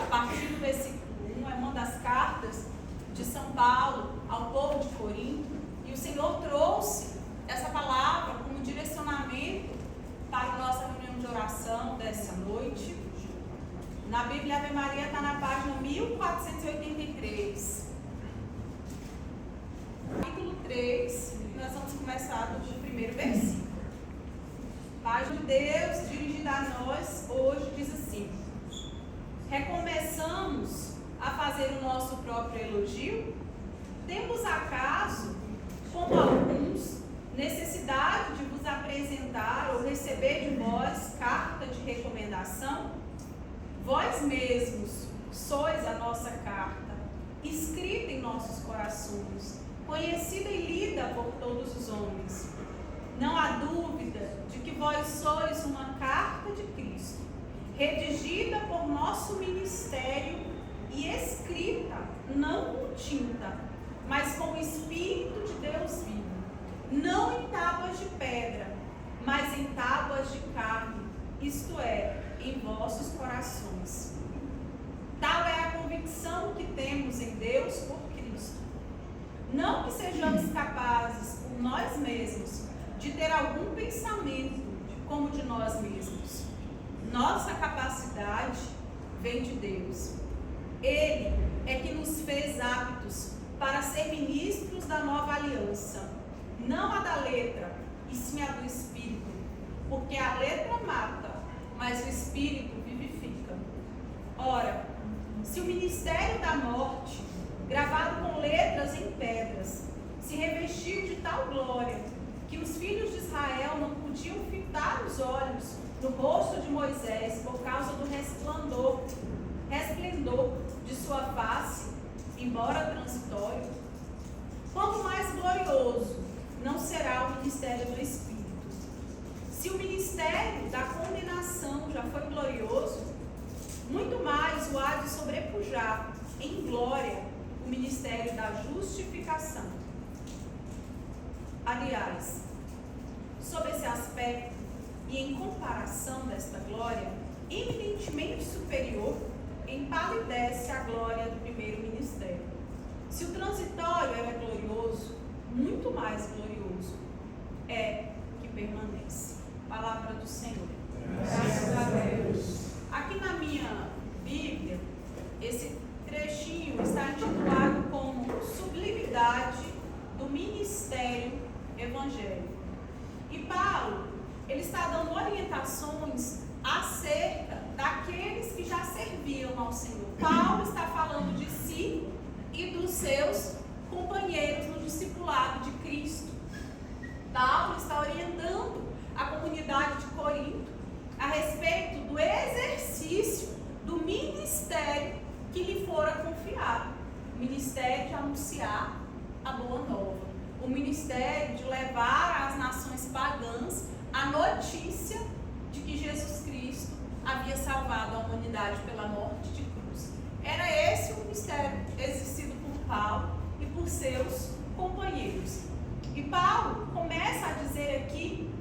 partir do versículo 1, é uma das cartas de São Paulo ao povo de Corinto, e o Senhor trouxe essa palavra como direcionamento para a nossa reunião de oração dessa noite. Na Bíblia, Ave Maria está na página 1483. Capítulo 3, nós vamos começar do primeiro versículo. A página de Deus, dirigida a nós, hoje diz assim: recomeçamos a fazer o nosso próprio elogio? Temos acaso, como alguns, necessidade de vos apresentar ou receber de vós carta de recomendação? Vós mesmos sois a nossa carta, escrita em nossos corações, conhecida e lida por todos os homens. Não há dúvida de que vós sois uma carta de Cristo, redigida por nosso ministério e escrita, não com tinta, mas com o Espírito de Deus vivo, não em tábuas de pedra, mas em tábuas de carne, isto é, em vossos corações. Tal é a convicção que temos em Deus por Cristo. Não que sejamos capazes, por nós mesmos, de ter algum pensamento como de nós mesmos. Nossa capacidade vem de Deus. Ele é que nos fez aptos para ser ministros da nova aliança, não a da letra, e sim a do Espírito, porque a letra mata, mas o Espírito vivifica. Ora, se o ministério da morte, gravado com letras em pedras, se revestiu de tal glória, que os filhos de Israel não podiam fitar os olhos no rosto de Moisés por causa do resplendor de sua face, embora transitório, quanto mais glorioso não será o ministério do Espírito. Se o ministério da condenação já foi glorioso, muito mais o há de sobrepujar em glória o ministério da justificação. Aliás, sob esse aspecto e em comparação desta glória, eminentemente superior, empalidece a glória do primeiro ministério. Se o transitório era glorioso, muito mais glorioso é que permanece. Palavra do Senhor. Graças a Deus. Aqui na minha Bíblia, esse trechinho está intitulado como Sublimidade do Ministério Evangélico. E Paulo, ele está dando orientações acerca daqueles que já serviam ao Senhor. Paulo está falando de si e dos seus companheiros no discipulado de Cristo. Paulo está orientando a comunidade de Corinto a respeito do exercício do ministério que lhe fora confiado. O ministério de anunciar a boa nova. O ministério de levar às nações pagãs a notícia de que Jesus Cristo havia salvado a humanidade pela morte de cruz. Era esse o ministério exercido por Paulo e por seus companheiros. E Paulo começa a dizer aqui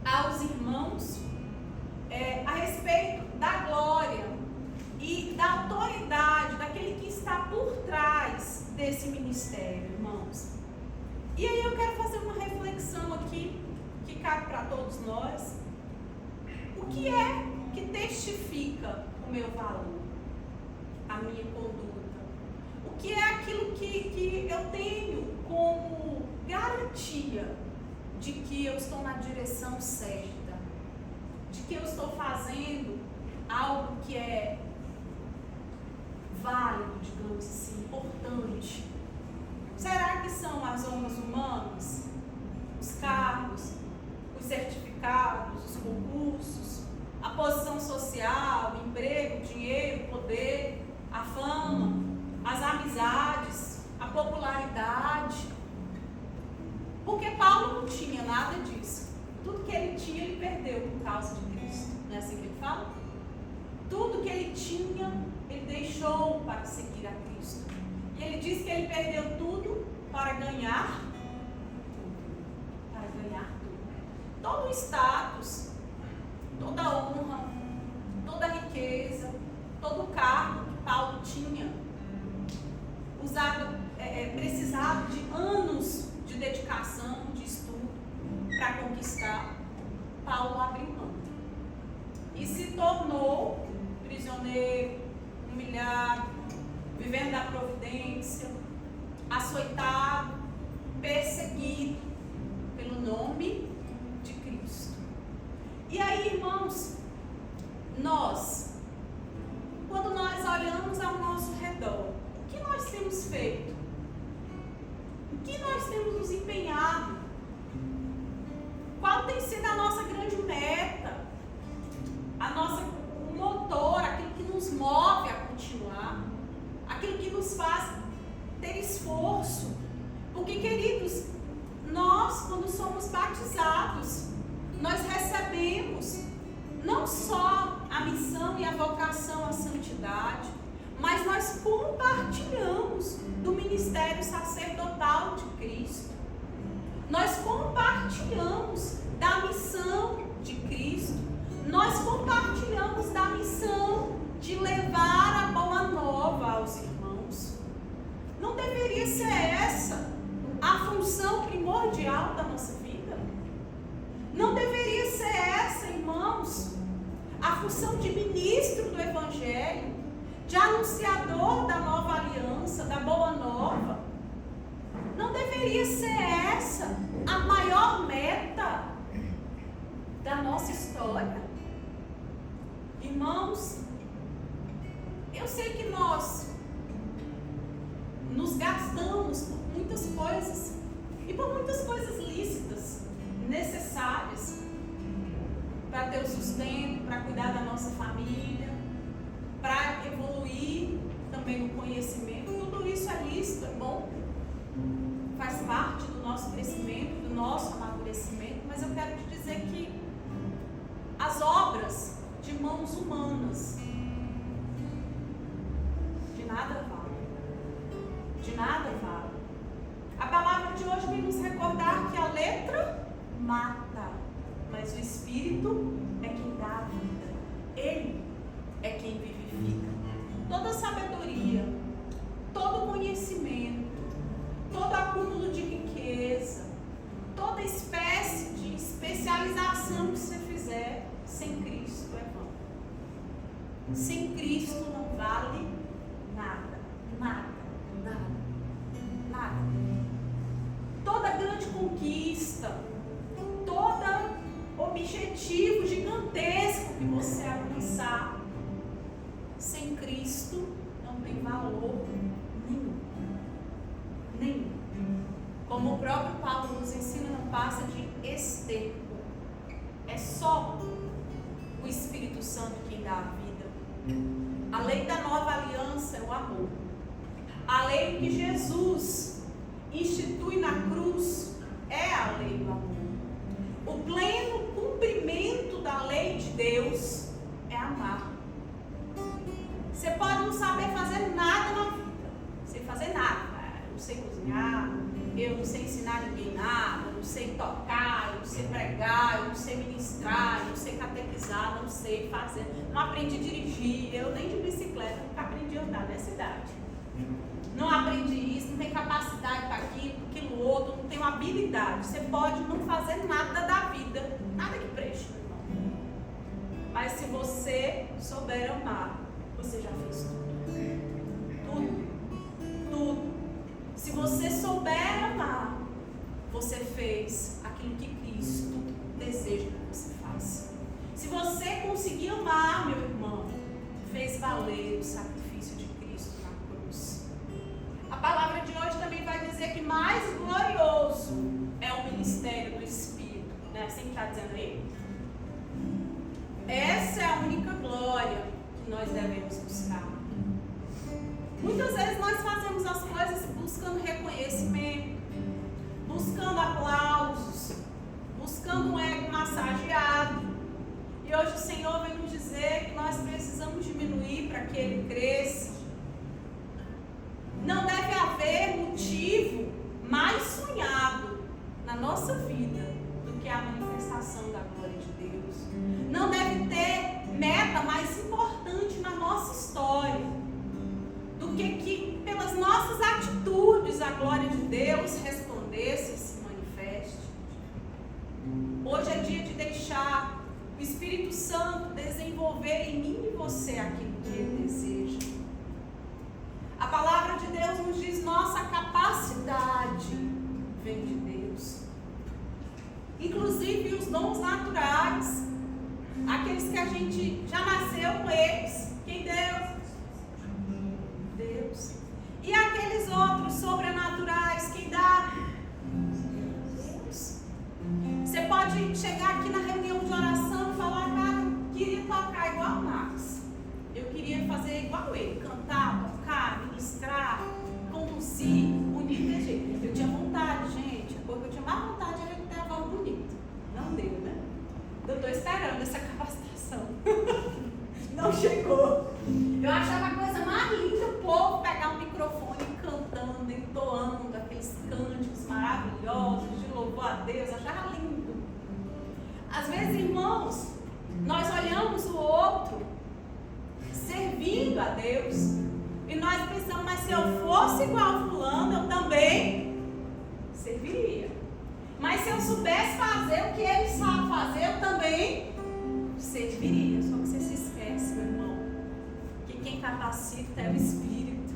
aos irmãos a respeito da glória e da autoridade daquele que está por trás desse ministério, irmãos. E aí eu quero fazer uma reflexão aqui que cabe para todos nós. O que é que testifica o meu valor, a minha conduta? O que é aquilo que eu tenho como garantia de que eu estou na direção certa, de que eu estou fazendo algo que é válido, digamos assim, importante? Será que são as honras humanas, os cargos, os certificados, os concursos, a posição social, o emprego, o dinheiro, o poder, a fama, as amizades, a popularidade? Porque Paulo não tinha nada disso. Tudo que ele tinha, ele perdeu por causa de Cristo. Não é assim que ele fala? Tudo que ele tinha, ele deixou para seguir a Cristo. E ele diz que ele perdeu tudo para ganhar tudo. Para ganhar tudo. Todo o status, toda a honra, toda a riqueza, todo o cargo aprendizado de anos de dedicação, de estudo para conquistar, Paulo abre mão e se tornou prisioneiro, humilhado, vivendo da providência, açoitado, perseguido pelo nome de Cristo. E aí, irmãos, quando nós olhamos ao nosso redor, o que nós temos feito? O que nós temos nos empenhado? Qual tem sido a nossa grande meta? O motor, aquilo que nos move a continuar, aquilo que nos faz ter esforço. Porque, queridos, nós, quando somos batizados, nós recebemos não só a missão e a vocação à santidade, mas nós compartilhamos do ministério sacerdotal de Cristo. Nós compartilhamos da missão de Cristo. Nós compartilhamos da missão de levar a boa nova aos irmãos. Não deveria ser essa a função primordial da nossa vida? Não deveria ser essa, irmãos, a função de ministro do Evangelho, de anunciador da nova aliança, da boa nova? Não deveria ser essa a maior meta da nossa história? Irmãos, eu sei que nós nos gastamos por muitas coisas, e por muitas coisas lícitas, necessárias, para ter o sustento, para cuidar da nossa família, para evoluir também no conhecimento. Tudo isso é lícito, é bom, faz parte do nosso crescimento, do nosso amadurecimento, mas eu quero te dizer que as obras de mãos humanas de nada valem. De nada valem. A palavra de hoje vem nos recordar que a letra mata, mas o Espírito é quem dá a vida. Ele é quem vivifica. Toda sabedoria, todo conhecimento, todo acúmulo de riqueza, toda espécie de especialização que você fizer, sem Cristo é vão. Sem Cristo não vale nada, nada, nada, nada. Toda grande conquista, todo objetivo gigantesco que você alcançar, sem Cristo não tem valor nenhum. Nenhum. Como o próprio Paulo nos ensina, não passa de esterco. É só o Espírito Santo quem dá a vida. A lei da nova aliança é o amor. A lei que Jesus institui na cruz é a lei do amor. O pleno cumprimento da lei de Deus é amar. Você pode não saber fazer nada na vida, sem fazer nada. Eu não sei cozinhar, eu não sei ensinar ninguém nada, eu não sei tocar, eu não sei pregar, eu não sei ministrar, eu não sei catequizar, não sei fazer, não aprendi a dirigir, eu nem de bicicleta, nunca aprendi a andar nessa idade. Não aprendi isso, não tenho capacidade para aquilo outro, não tenho habilidade. Você pode não fazer nada da vida, nada que preste, meu irmão. Mas se você souber amar, você já fez tudo. Tudo. Tudo. Se você souber amar, você fez aquilo que Cristo deseja que você faça. Se você conseguir amar, meu irmão, fez valer o sacrifício de Cristo na cruz. A palavra de hoje também vai dizer que mais glorioso é o ministério do Espírito. Né? Assim que está dizendo aí? Essa é a única glória que nós devemos buscar. Muitas vezes nós fazemos as coisas buscando reconhecimento, buscando aplausos, buscando um ego massageado. E hoje o Senhor vem nos dizer que nós precisamos diminuir para que Ele cresça. Não deve haver motivo mais sonhado na nossa vida do que a manifestação da glória de Deus. Não deve ter meta mais importante na nossa história do que pelas nossas atitudes aqui glória de Deus resplandeça e se manifeste. Hoje é dia de deixar o Espírito Santo desenvolver em mim e você aquilo que Ele deseja. A palavra de Deus nos diz: nossa capacidade vem de Deus. Inclusive os dons naturais, aqueles que a gente já nasceu com eles. Quem deu? Deus. E aqueles outros sobrenaturais, quem dá? Deus. Você pode chegar aqui na reunião de oração e falar: cara, eu queria tocar igual o Max. Eu queria fazer igual ele, cantar, tocar, ministrar, conduzir, bonito desse jeito. Eu tinha vontade, gente, porque eu tinha mais vontade era de ter a voz bonita. Não deu, né? Eu estou esperando essa capacitação. Não chegou. Eu achava a coisa mais linda o povo pegar um microfone cantando, entoando aqueles cânticos maravilhosos de louvor a Deus. Eu achava lindo. Às vezes, irmãos, nós olhamos o outro servindo a Deus e nós pensamos: mas se eu fosse igual a fulano, eu também serviria. Mas se eu soubesse fazer o que ele sabe fazer, eu também serviria. Só que você se esquece, meu irmão, que quem capacita é o Espírito.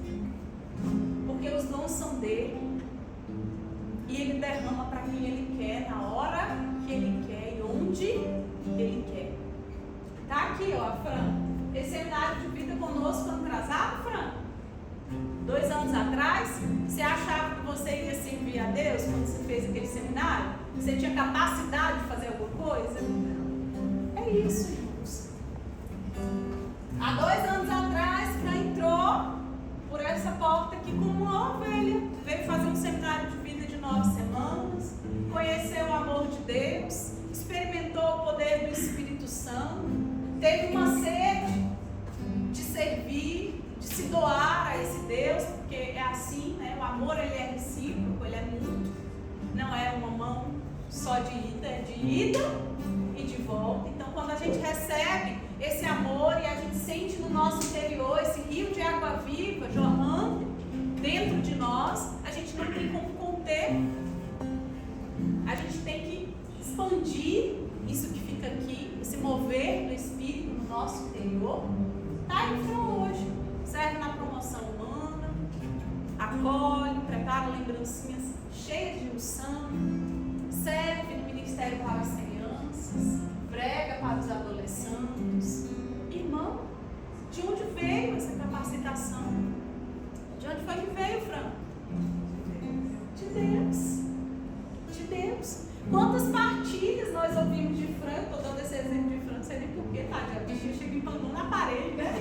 Porque os dons são dele. E ele derrama para quem ele quer, na hora que ele quer e onde ele quer. Tá aqui, ó, Fran. Esse seminário de vida conosco ano atrasado, Fran. 2 anos atrás, você achava que você ia servir a Deus quando você fez aquele seminário? Você tinha capacidade de fazer alguma coisa? É isso, irmãos. Há 2 anos atrás, Fran entrou por essa porta aqui como uma ovelha. Veio fazer um seminário de vida de 9 semanas. Conheceu o amor de Deus. Experimentou o poder do Espírito Santo. Teve uma sede de servir, de se doar a esse Deus, porque é assim, né? O amor, ele é recíproco, ele é mútuo. Não é uma mão só de ida, é de ida e de volta. Então, quando a gente recebe esse amor e a gente sente no nosso interior esse rio de água viva jorrando dentro de nós, a gente não tem como conter. A gente tem que expandir isso que fica aqui, esse mover do Espírito no nosso interior. Tá aí para hoje. Serve na promoção humana, acolhe, prepara lembrancinhas cheias de unção, serve no ministério para as crianças, prega para os adolescentes. Irmão, de onde veio essa capacitação? De onde foi que veio, Fran? De Deus. De Deus. Quantas partilhas nós ouvimos de Fran? Estou dando esse exemplo de Fran, não sei nem porquê, tá? A bichinha chega empangando na parede, né?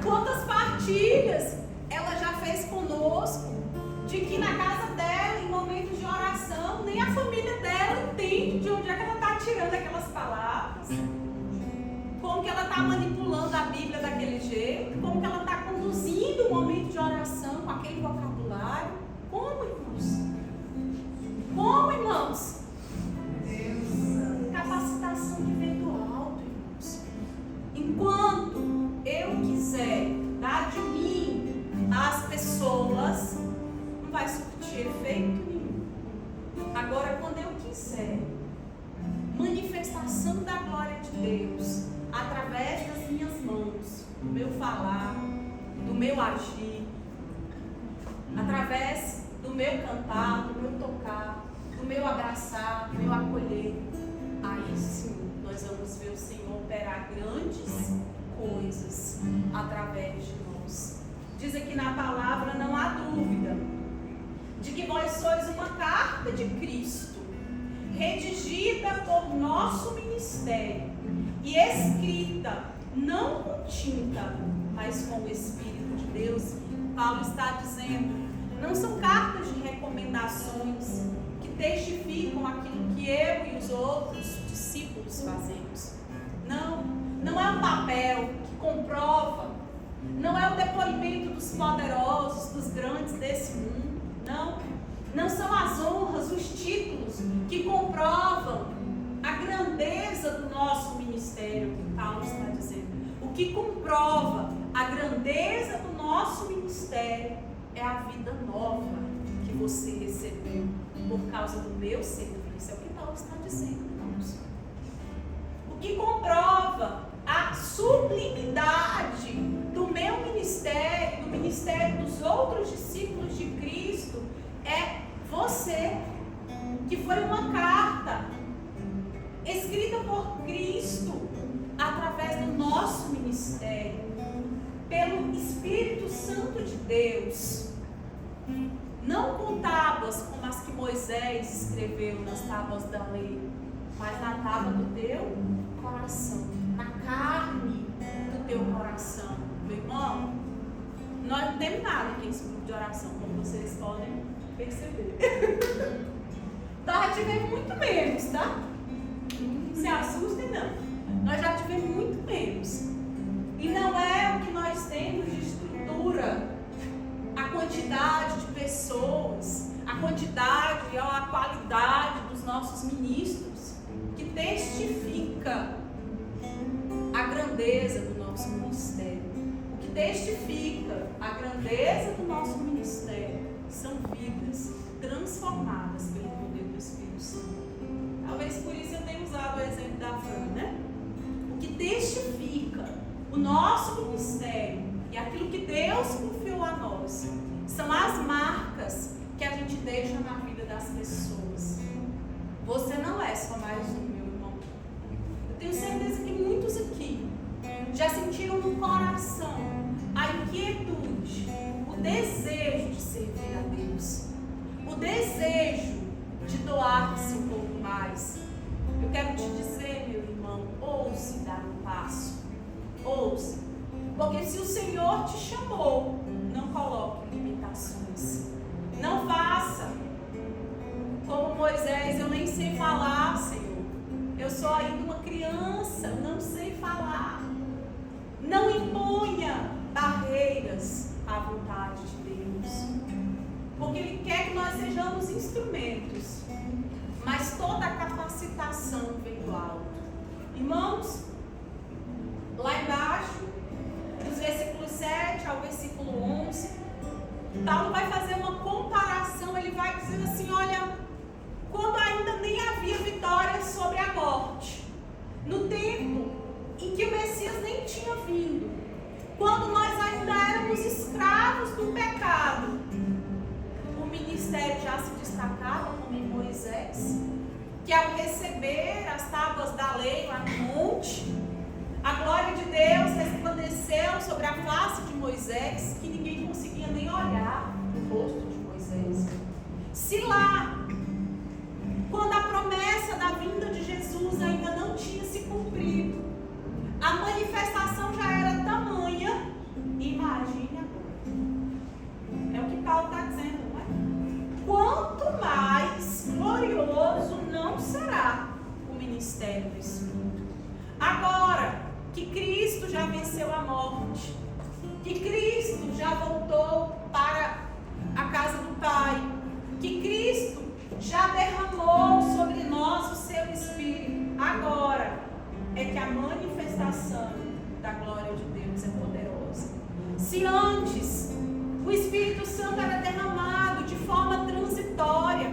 Quantas partilhas ela já fez conosco, de que na casa dela, em momentos de oração, nem a família dela entende de onde é que ela está tirando aquelas palavras, como que ela está manipulando a Bíblia daquele jeito, como que ela está conduzindo o momento de oração com aquele vocabulário. Como, irmãos? Como, irmãos? Capacitação que vem do alto, irmãos. Enquanto eu quiser dar de mim às pessoas, não vai surtir efeito nenhum. Agora, quando eu quiser manifestação da glória de Deus através das minhas mãos, do meu falar, do meu agir, através do meu cantar, do meu tocar, do meu abraçar, do meu acolher, aí sim nós vamos ver o Senhor operar grandes coisas através de nós. Diz aqui na palavra: não há dúvida de que vós sois uma carta de Cristo, redigida por nosso ministério e escrita não com tinta, mas com o Espírito de Deus. Paulo está dizendo: não são cartas de recomendações que testificam aquilo que eu e os outros discípulos fazemos. Não é um papel que comprova, não é o depoimento dos poderosos, dos grandes desse mundo. Não são as honras, os títulos que comprovam a grandeza do nosso ministério, que Paulo está dizendo. O que comprova a grandeza do nosso ministério é a vida nova que você recebeu por causa do meu serviço. É o que Paulo está dizendo, irmãos. O que comprova a sublimidade do meu ministério, do ministério dos outros discípulos de Cristo, é você, que foi uma carta escrita por Cristo através do nosso ministério, pelo Espírito Santo de Deus, não com tábuas como as que Moisés escreveu nas tábuas da lei, mas na tábua do teu coração, na carne do teu coração. Meu irmão, nós não temos nada aqui nesse grupo de oração, como vocês podem perceber. Nós já tivemos muito menos, tá? Não se assustem, não. Nós já tivemos muito menos. E não é o que nós temos de estrutura, a quantidade de pessoas, a quantidade ou a qualidade dos nossos ministros, que testifica a grandeza do nosso ministério. O que testifica a grandeza do nosso ministério são vidas transformadas pelo poder do Espírito Santo. Talvez por isso eu tenha usado o exemplo da Fran, né? O que testifica o nosso ministério e aquilo que Deus confiou a nós são as marcas que a gente deixa na vida das pessoas. Você não é só mais um, meu irmão. Eu tenho certeza que muitos aqui já sentiram no coração a inquietude, o desejo de servir a Deus, o desejo de doar-se um pouco mais. Eu quero te dizer, meu irmão, ouse dar um passo. Ouse. Porque se o Senhor te chamou, não coloque limitações. Não faça como Moisés, eu nem sei falar, Senhor. Eu sou ainda uma criança, não sei falar. Não imponha barreiras à vontade de Deus. Porque Ele quer que nós sejamos instrumentos. Mas toda a capacitação vem do alto. Irmãos, lá embaixo, dos versículos 7 ao versículo 11, Paulo vai fazer uma comparação. Ele vai dizer assim, olha, quando ainda nem havia vitória sobre a morte, no tempo em que o Messias nem tinha vindo, quando nós ainda éramos escravos do pecado, o ministério já se destacava, como em Moisés, que ao receber as tábuas da lei lá no monte, a glória de Deus resplandeceu sobre a face de Moisés, que ninguém conseguia nem olhar o rosto de Moisés. Se lá, quando a promessa da vinda de Jesus ainda não tinha se cumprido, a manifestação já era tamanha, imagine agora. É o que Paulo está dizendo, não é? Quanto mais glorioso não será o ministério do Espírito. Agora que Cristo já venceu a morte, que Cristo já voltou para a casa do Pai, que Cristo já derramou sobre nós o seu Espírito, agora é que a manifestação da glória de Deus é poderosa. Se antes o Espírito Santo era derramado de forma transitória,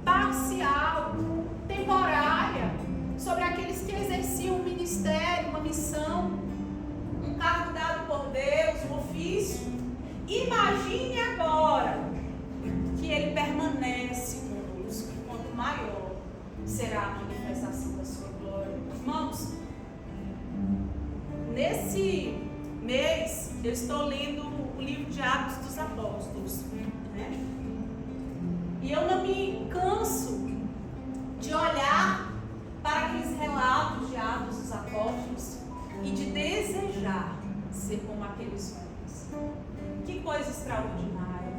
parcial, temporária, sobre aqueles que exerciam um ministério, uma missão, um cargo dado por Deus, um ofício, imagine agora que Ele permanece conosco, quanto maior será a manifestação da sua glória. Irmãos, nesse mês eu estou lendo o livro de Atos dos Apóstolos, né? E eu não me canso de olhar para aqueles relatos de Atos dos Apóstolos e de desejar ser como aqueles homens. Que coisa extraordinária.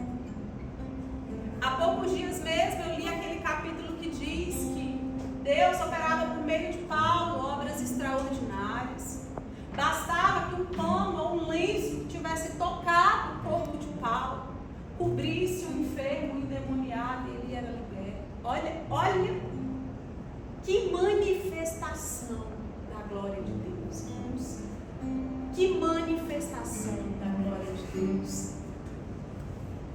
Há poucos dias mesmo eu li aquele capítulo que diz que Deus operava por meio de Paulo obras extraordinárias. Bastava que um pano ou um lenço tivesse tocado o corpo de Paulo, cobrisse o enfermo, o endemoniado, e ele era liberto. Olha que manifestação da glória de Deus, irmãos. Que manifestação da glória de Deus.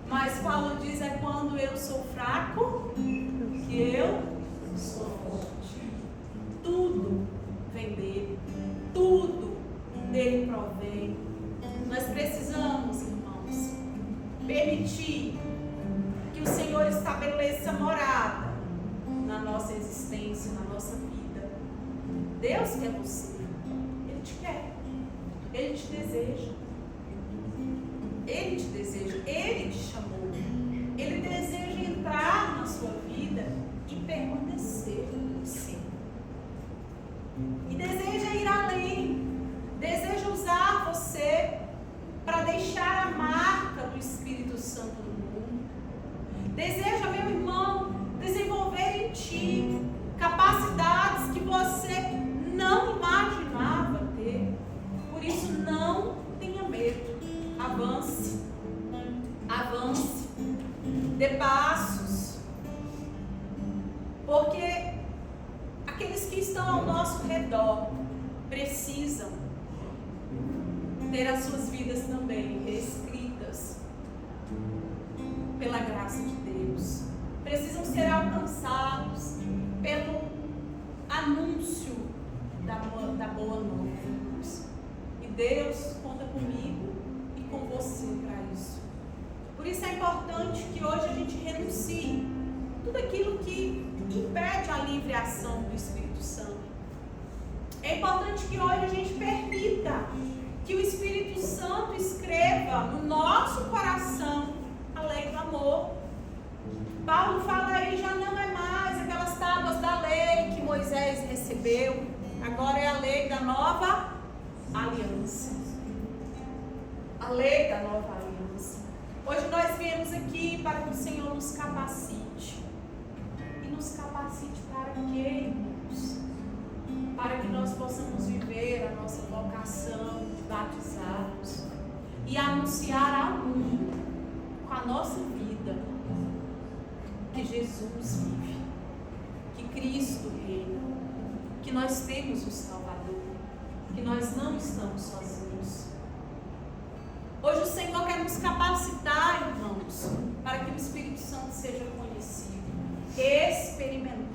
Mas Paulo diz, é quando eu sou fraco que eu sou forte. Tudo vem dele. Tudo dele provém. Nós precisamos, irmãos, permitir que o Senhor estabeleça morada na nossa existência, na nossa vida. Deus quer você. Ele te quer. Ele te deseja. Ele te deseja. Ele te chamou. Ele deseja entrar na sua vida e permanecer com você. E deseja ir além. Deseja usar você para deixar a marca do Espírito Santo no mundo. Deseja, meu irmão, desenvolver em ti capacidades que você não imaginava ter. Por isso, não tenha medo. Avance. Avance. Dê passos. Porque aqueles que estão ao nosso redor precisam ter as suas vidas também reescritas pela graça de Deus. Precisam ser alcançados pelo anúncio da boa nova. E Deus conta comigo e com você para isso. Por isso é importante que hoje a gente renuncie tudo aquilo que impede a livre ação do Espírito Santo. É importante que hoje a gente permita que o Espírito Santo escreva no nosso coração a lei do amor. Paulo fala aí, já não é mais aquelas tábuas da lei que Moisés recebeu, agora é a lei da nova aliança. A lei da nova aliança. Hoje nós viemos aqui para que o Senhor nos capacite. E nos capacite para quê, irmãos? Para que nós possamos viver a nossa vocação de batizados e anunciar ao mundo, com a nossa vida, que Jesus vive, que Cristo reina, que nós temos o Salvador, que nós não estamos sozinhos. Hoje o Senhor quer nos capacitar, irmãos, para que o Espírito Santo seja conhecido, experimentado.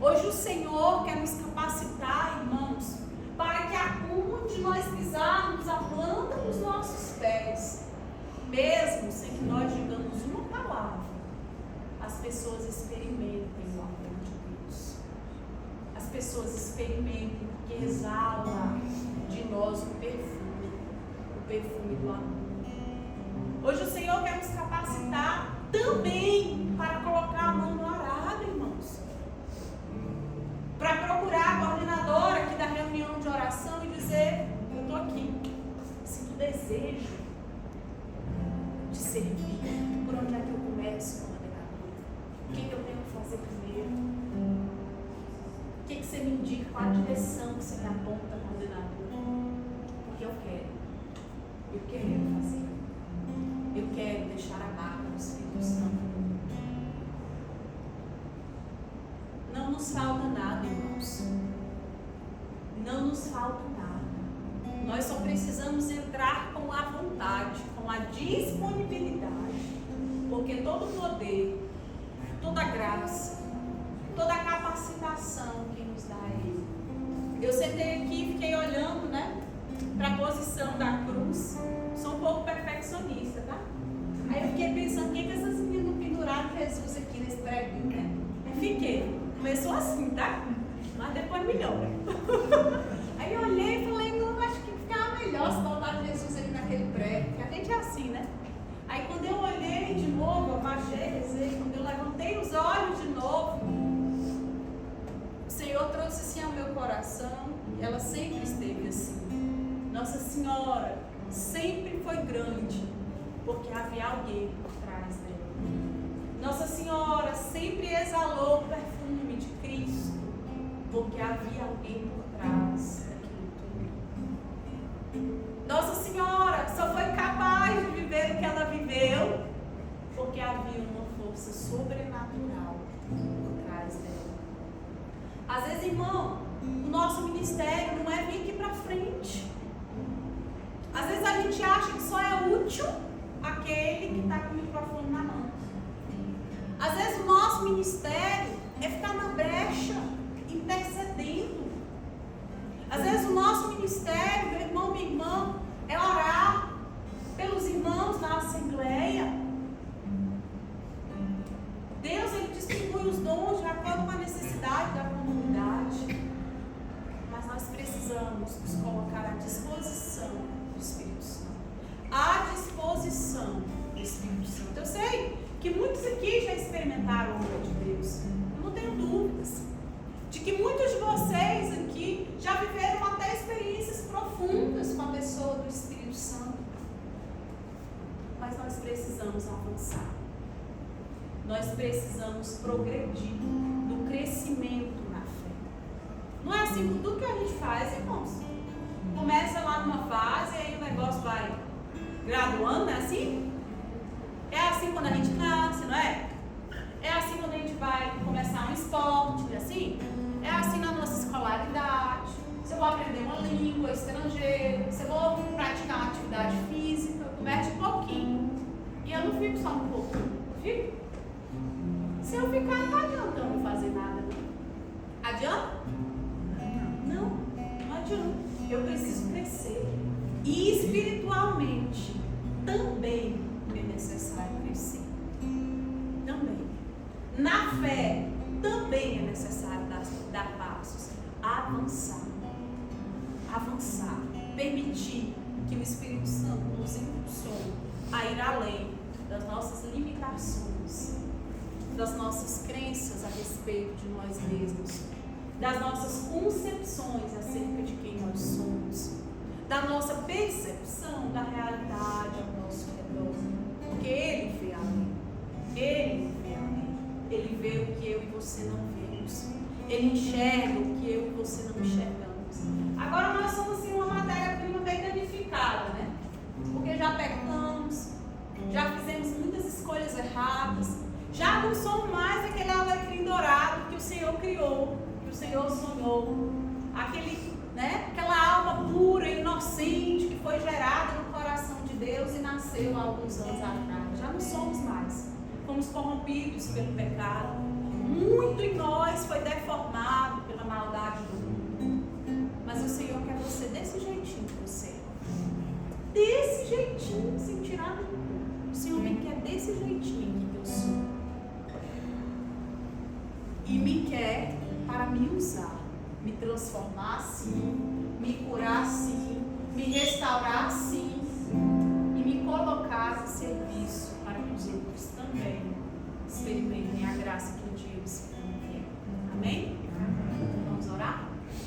Hoje o Senhor quer nos capacitar, irmãos, para que aonde nós pisarmos a planta dos nossos pés, mesmo sem que nós digamos uma palavra, as pessoas experimentem o amor de Deus. As pessoas experimentem que exala de nós o perfume do amor. Hoje o Senhor quer nos capacitar também para colocar a mão no arado, irmãos. Para procurar a coordenadora aqui da reunião de oração e dizer, eu estou aqui, sinto desejo de servir. Por onde é que eu começo, coordenadora? O que eu tenho que fazer primeiro? O que você me indica? Qual a direção que você me aponta, coordenadora? Porque eu quero fazer. Eu quero deixar a marca do Espírito Santo. Não nos falta nada, irmãos. Não nos falta nada. Nós só precisamos entrar com a vontade, com a disponibilidade. Porque todo o poder, toda a graça, toda a capacitação que nos dá Ele. Eu sentei aqui e fiquei olhando, né, para a posição da cruz. Sou um pouco perfeccionista, tá? Aí eu fiquei pensando, o que essas meninas não penduraram Jesus aqui nesse prédio, né? Aí fiquei. Começou assim, tá? Mas depois melhora. Aí eu olhei e falei, não, acho que ficava melhor se botar Jesus ali naquele prédio. Porque a gente é assim, né? Aí quando eu olhei de novo, abaixei, rezei, quando eu levantei os olhos de novo, o Senhor trouxe assim ao meu coração, e ela sempre esteve assim. Nossa Senhora sempre foi grande, porque havia alguém por trás dela. Nossa Senhora sempre exalou o perfume de Cristo, porque havia alguém por trás daquilo tudo. Nossa Senhora só foi capaz de viver o que ela viveu, porque havia uma força sobrenatural por trás dela. Às vezes, irmão, o nosso ministério não é vir aqui para frente. Às vezes a gente acha que só é útil aqui aquele que está com o microfone na mão. Às vezes o nosso ministério é ficar na brecha, intercedendo. Às vezes o nosso ministério, meu irmão, minha irmã, é orar pelos irmãos na assembleia. Deus, Ele distribui os dons de acordo com a necessidade da comunidade. Mas nós precisamos nos colocar à disposição do Espírito Santo. À disposição do Espírito Santo. Eu sei que muitos aqui já experimentaram a obra de Deus. Eu não tenho dúvidas de que muitos de vocês aqui já viveram até experiências profundas com a pessoa do Espírito Santo. Mas nós precisamos avançar. Nós precisamos progredir no crescimento na fé. Não é assim com tudo que a gente faz, irmãos. Começa lá numa fase e aí o negócio vai graduando, não é assim? É assim quando a gente nasce, não é? É assim quando a gente vai começar um esporte, não é assim? É assim na nossa escolaridade. Se eu vou aprender uma língua estrangeira, se eu vou praticar uma atividade física, converte um pouquinho. E eu não fico só um pouquinho, eu fico. Se eu ficar, não adianta eu não fazer nada, não. Adianta? Não adianta. Eu preciso crescer. E espiritualmente também é necessário crescer. Também. Na fé também é necessário dar passos. Avançar. Permitir que o Espírito Santo nos impulsione a ir além das nossas limitações, das nossas crenças a respeito de nós mesmos, das nossas concepções acerca de quem nós somos, da nossa percepção da realidade ao nosso redor. Porque Ele vê além. Ele vê além. Ele vê o que eu e você não vemos. Ele enxerga o que eu e você não enxergamos. Agora nós somos assim, uma matéria-prima bem danificada, né? Porque já pecamos, já fizemos muitas escolhas erradas, já não somos mais aquele alecrim dourado que o Senhor criou, que o Senhor sonhou, aquela alma pura e inocente que foi gerada no coração de Deus e nasceu há alguns anos atrás. Já não somos mais. Fomos corrompidos pelo pecado. Muito em nós foi deformado pela maldade do mundo. Mas o Senhor quer você desse jeitinho que você é. Desse jeitinho, sem tirar nenhum. O Senhor me quer desse jeitinho que eu sou. E me quer para me usar, me transformar sim, me curar sim, me restaurar sim, e me colocar a serviço para que os outros também experimentem a graça que Deus